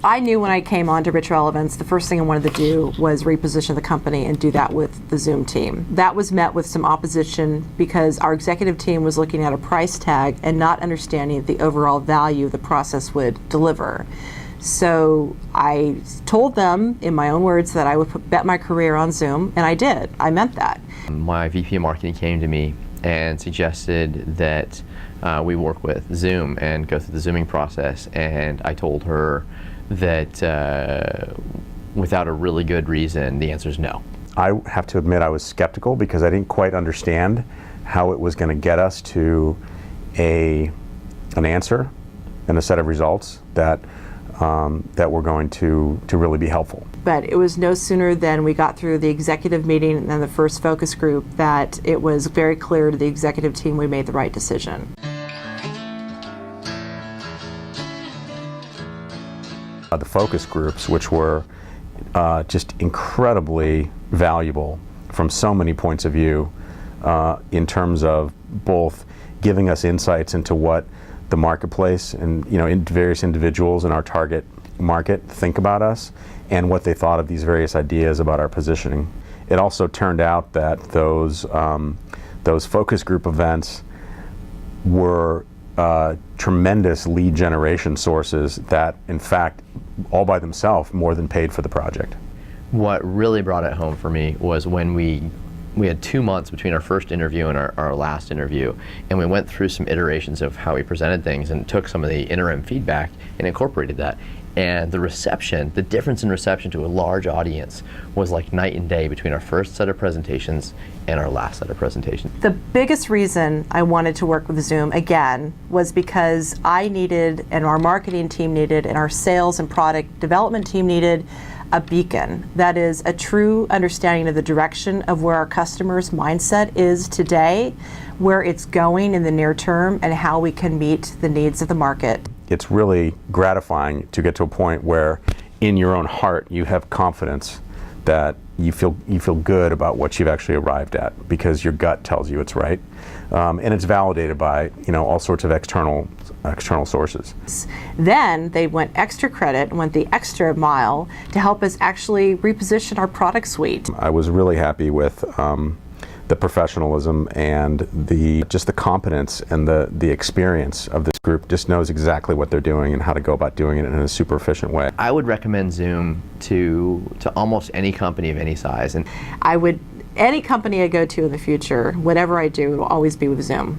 I knew when I came on to RichRelevance, the first thing I wanted to do was reposition the company and do that with the Zoom team. That was met with some opposition because our executive team was looking at a price tag and not understanding the overall value the process would deliver. So I told them, in my own words, that I would bet my career on Zoom, and I did. I meant that. My VP of marketing came to me and suggested that we work with Zoom and go through the Zooming process, and I told her that without a really good reason, the answer is no. I have to admit I was skeptical because I didn't quite understand how it was going to get us to an answer and a set of results that were going to really be helpful. But it was no sooner than we got through the executive meeting and the first focus group that it was very clear to the executive team we made the right decision. The focus groups, which were just incredibly valuable from so many points of view in terms of both giving us insights into what the marketplace and various individuals in our target market think about us and what they thought of these various ideas about our positioning. It also turned out that those focus group events were tremendous lead generation sources that, in fact, all by themselves more than paid for the project. What really brought it home for me was when we had 2 months between our first interview and our last interview, and we went through some iterations of how we presented things and took some of the interim feedback and incorporated that. And the reception, the difference in reception to a large audience was like night and day between our first set of presentations and our last set of presentations. The biggest reason I wanted to work with Zoom again was because I needed, and our marketing team needed, and our sales and product development team needed a beacon. That is a true understanding of the direction of where our customers' mindset is today, where it's going in the near term, and how we can meet the needs of the market. It's really gratifying to get to a point where in your own heart you have confidence that you feel good about what you've actually arrived at because your gut tells you it's right, and it's validated by all sorts of external sources. Then they went extra credit and went the extra mile to help us actually reposition our product suite. I was really happy with the professionalism and just the competence and the experience of this group. Just knows exactly what they're doing and how to go about doing it in a super efficient way. I would recommend Zoom to almost any company of any size. And any company I go to in the future, whatever I do, it will always be with Zoom.